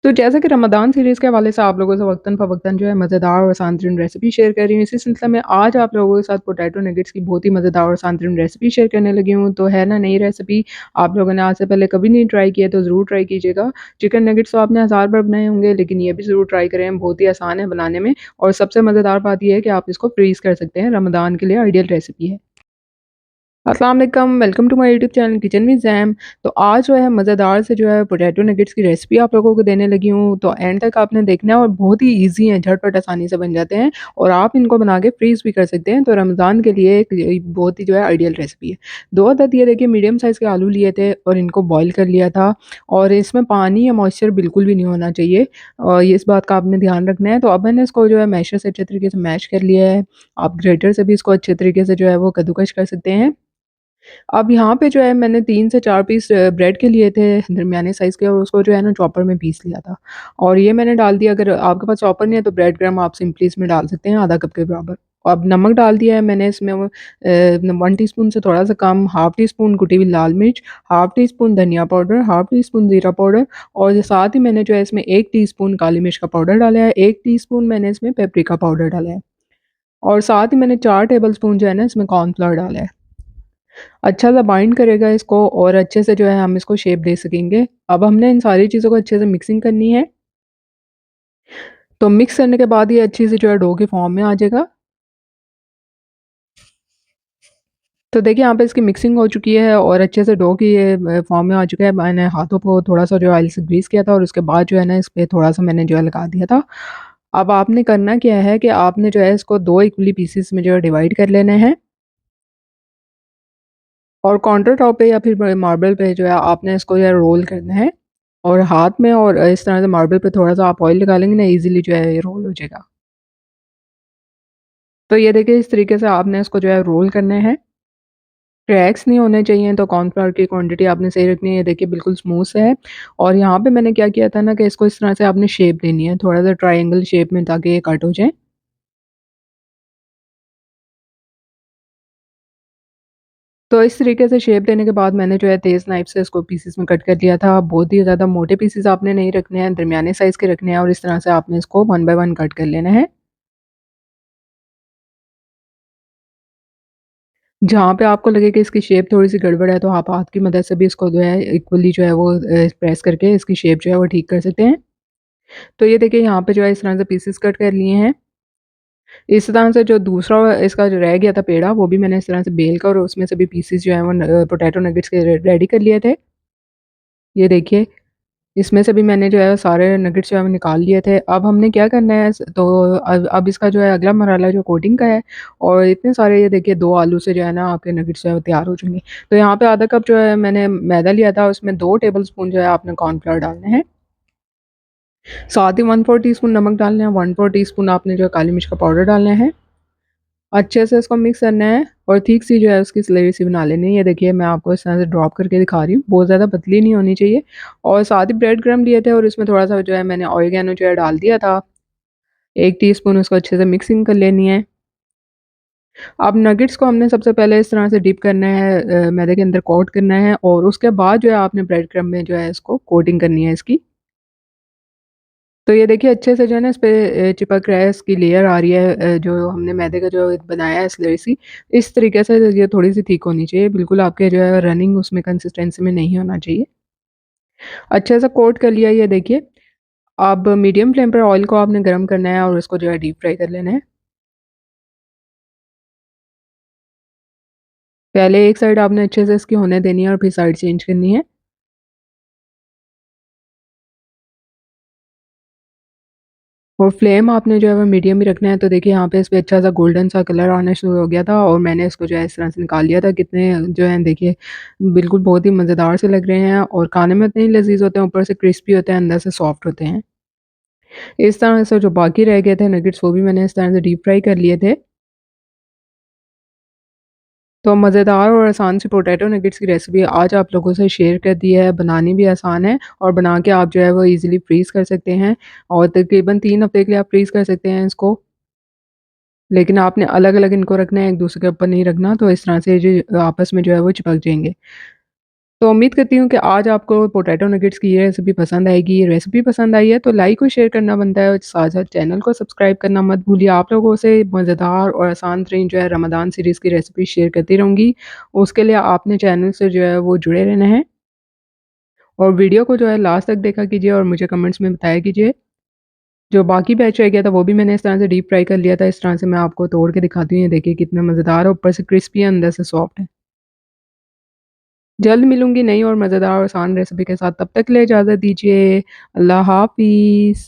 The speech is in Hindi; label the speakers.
Speaker 1: तो जैसा कि रमज़ान सीरीज़ के हवाले से आप लोगों से वक़्तन-फ़वक़्तन जो है मज़ेदार और सांतरीन रेसिपी शेयर कर रही हूँ। इसी सिलसिले में आज आप लोगों के साथ पोटैटो नगेट्स की बहुत ही मज़ेदार और सांतरीन रेसिपी शेयर करने लगी हूँ। तो है ना नई रेसिपी, आप लोगों ने आज से पहले कभी नहीं ट्राई किया तो ज़रूर ट्राई कीजिएगा। चिकन नगेट्स तो आपने हज़ार बार बनाए होंगे लेकिन ये भी ज़रूर ट्राई करें, बहुत ही आसान है बनाने में और सबसे मज़ेदार बात ये है कि आप इसको फ्रीज़ कर सकते हैं, रमज़ान के लिए आइडियल रेसिपी है। अस्सलाम वालेकुम, welcome to my YouTube channel kitchen with Zaim. तो आज जो है मज़ेदार से जो है पोटैटो नगेट्स की रेसिपी आप लोगों को देने लगी हूँ, तो एंड तक आपने देखना है और बहुत ही ईज़ी है, झटपट आसानी से बन जाते हैं और आप इनको बना के फ्रीज़ भी कर सकते हैं। तो रमज़ान के लिए एक ये बहुत ही जो है आइडियल रेसिपी है। 2 अदद ये देखिए मीडियम साइज़ के आलू लिए थे और इनको बॉयल कर लिया था और इसमें पानी या मॉइस्चर बिल्कुल भी नहीं होना चाहिए और ये इस बात का आपने ध्यान रखना है। तो अब मैंने इसको जो है मैशर से अच्छे तरीके से मैश कर लिया है। आप ग्रेटर से भी इसको अच्छे तरीके से जो है वो कद्दूकस कर सकते हैं। अब यहाँ पे जो है मैंने 3 से 4 पीस ब्रेड के लिए थे दरमियाने साइज़ के और उसको जो है ना चॉपर में पीस लिया था। और ये मैंने डाल दिया अगर आपके पास चॉपर नहीं है तो ब्रेड क्रम्ब आप सिंपली इसमें डाल सकते हैं आधा कप के बराबर। अब नमक डाल दिया है मैंने इसमें 1 टीस्पून से थोड़ा-सा कम, हाफ टी स्पून कुटी हुई लाल मिर्च, हाफ टी स्पून धनिया पाउडर, हाफ टी स्पून ज़ीरा पाउडर और साथ ही मैंने जो है इसमें 1 टीस्पून काली मिर्च का पाउडर डाला है, 1 टीस्पून मैंने इसमें पेपरिका पाउडर डाला है और साथ ही मैंने 4 टेबलस्पून जो है ना इसमें कॉर्नफ्लोर डाला है। अच्छा-सा बाइंड करेगा इसको और अच्छे से जो है हम इसको शेप दे सकेंगे। अब हमने इन सारी चीज़ों को अच्छे से मिक्सिंग करनी है। तो मिक्स करने के बाद ये अच्छी से जो है डो के फॉर्म में आ जाएगा। तो देखिए यहाँ पे इसकी मिक्सिंग हो चुकी है और अच्छे से डो की ये फॉर्म में आ चुका है। मैंने हाथों को थोड़ा-सा जो है ऑयल से ग्रीस किया था और उसके बाद जो है ना इस पे थोड़ा-सा मैंने जो है लगा दिया था। अब आपने करना क्या है कि आपने जो है इसको 2 इक्वली पीसेस में जो है डिवाइड कर लेने हैं। और काउंटर टॉप पे या फिर मार्बल पे जो है आपने इसको जो है रोल करना है और हाथ में और इस तरह से मार्बल पे थोड़ा-सा आप ऑयल लगा लेंगे ना इज़िली जो है ये रोल हो जाएगा। तो ये देखिए इस तरीके से आपने इसको जो है रोल करने हैं। क्रैक्स नहीं होने चाहिए तो कॉर्नफ्लोर की क्वांटिटी आपने सही रखनी है। ये देखिए बिल्कुल स्मूथ है और यहाँ पे मैंने क्या किया था ना कि इसको इस तरह से आपने शेप देनी है, थोड़ा-सा ट्रायंगल शेप में ताकि ये कट हो जाए। तो इस तरीके से शेप देने के बाद मैंने जो है तेज़ नाइफ़ से इसको पीसेस में कट कर लिया था। बहुत ही ज़्यादा मोटे पीसेस आपने नहीं रखने हैं, दरमियाने साइज़ के रखने हैं और इस तरह से आपने इसको 1 बाय 1 कट कर लेना है। जहाँ पे आपको लगे कि इसकी शेप थोड़ी-सी गड़बड़ है, तो आप हाथ की मदद से भी इसको जो है इक्वली जो है वो प्रेस करके इसकी शेप जो है वो ठीक कर सकते हैं। तो ये देखिए यहाँ पे जो है इस तरह से पीसेस कट कर लिए हैं। इस तरह से जो दूसरा इसका जो रह गया था पेड़ा, वो भी मैंने इस तरह से बेल कर और उसमें से भी पीसेस जो है वो पोटैटो नगेट्स के रेडी कर लिए थे। ये देखिए, इसमें से भी मैंने जो है सारे नगेट्स जो है वो निकाल लिए थे। अब हमने क्या करना है तो अब इसका जो है अगला मरहला जो कोटिंग का है और इतने सारे ये देखिए 2 आलू से जो है ना आपके नगेट्स जो है वो तैयार हो जाएँगे। तो यहाँ पे आधा कप जो है मैंने मैदा लिया था, उसमें 2 टेबलस्पून जो है आपने कॉर्नफ्लोर डालने हैं। साथ ही 1/4 टीस्पून नमक डालना है, 1/4 टीस्पून आपने जो है काली मिर्च का पाउडर डालना है। अच्छे से इसको मिक्स करना है और ठीक सी जो है उसकी स्लेरी सी बना लेनी है। ये देखिए मैं आपको इस तरह से ड्रॉप करके दिखा रही हूँ, बहुत ज़्यादा पतली नहीं होनी चाहिए और साथ ही ब्रेड क्रम्ब लिए थे और इसमें थोड़ा-सा जो है मैंने ऑरिगैनो जो है डाल दिया था। 1 टीस्पून उसको अच्छे से मिक्सिंग कर लेनी है। अब नगेट्स को हमने सबसे पहले इस तरह से डिप करना है मैदे के अंदर कोट करना है और उसके बाद जो है आपने ब्रेड क्रम्ब में जो है इसको कोटिंग करनी है इसकी। तो ये देखिए अच्छे से जो है ना इस पे चिपक रहा है, इसकी लेयर आ रही है जो हमने मैदे का जो बनाया है स्लरी सी, इस तरीके से ये थोड़ी-सी थिक होनी चाहिए, बिल्कुल आपके जो है रनिंग उसमें कंसिस्टेंसी में नहीं होना चाहिए। अच्छे से कोट कर लिया ये देखिए, अब मीडियम फ्लेम पर ऑयल को आपने गरम करना है और उसको जो है डीप फ्राई कर लेना है। पहले एक साइड आपने अच्छे से इसकी होने देनी है और फिर साइड चेंज करनी है। और फ्लेम आपने जो है वो मीडियम ही रखना है, तो देखिए यहाँ पे इस पे अच्छा-सा गोल्डन सा कलर आना शुरू हो गया था और मैंने इसको जो है इस तरह से निकाल लिया था। कितने जो है देखिए बिल्कुल बहुत ही मज़ेदार से लग रहे हैं और खाने में इतने ही लज़ीज़ होते हैं, ऊपर से क्रिस्पी होते हैं, अंदर से सॉफ्ट होते हैं। इस तरह से जो बाकी रह गए थे नगेट्स वो भी मैंने इस तरह से डीप फ्राई कर लिए थे। तो मज़ेदार और आसान सी पोटैटो नगेट्स की रेसिपी आज आप लोगों से शेयर कर दी है, बनानी भी आसान है और बना के आप जो है वो ईज़िली फ्रीज़ कर सकते हैं और तकरीबन 3 हफ़्ते के लिए आप फ्रीज़ कर सकते हैं इसको। लेकिन आपने अलग-अलग इनको रखना है, एक-दूसरे के ऊपर नहीं रखना, तो इस तरह से जो आपस में जो है वो चिपक जाएँगे। तो उम्मीद करती हूँ कि आज आपको पोटैटो नगेट्स की ये रेसिपी पसंद आएगी। ये रेसिपी पसंद आई है तो लाइक और शेयर करना बनता है और साथ-साथ चैनल को सब्सक्राइब करना मत भूलिए। आप लोगों से मज़ेदार और आसान तरीन जो है रमज़ान सीरीज़ की रेसिपी शेयर करती रहूँगी। उसके लिए आपने चैनल से जो है वो जुड़े रहना है और वीडियो को जो है लास्ट तक देखा कीजिए और मुझे कमेंट्स में बताया कीजिए। जो बाकी बैच रह गया था वो भी मैंने इस तरह से डीप फ्राई कर लिया था। इस तरह से मैं आपको तोड़ के दिखाती हूँ। ये देखिए कितना मज़ेदार है, ऊपर से क्रिस्पी है, अंदर से सॉफ्ट है। जल्द मिलूँगी नई और मज़ेदार और आसान रेसिपी के साथ, तब तक के लिए इजाज़त दीजिए। अल्लाह हाफ़िज़।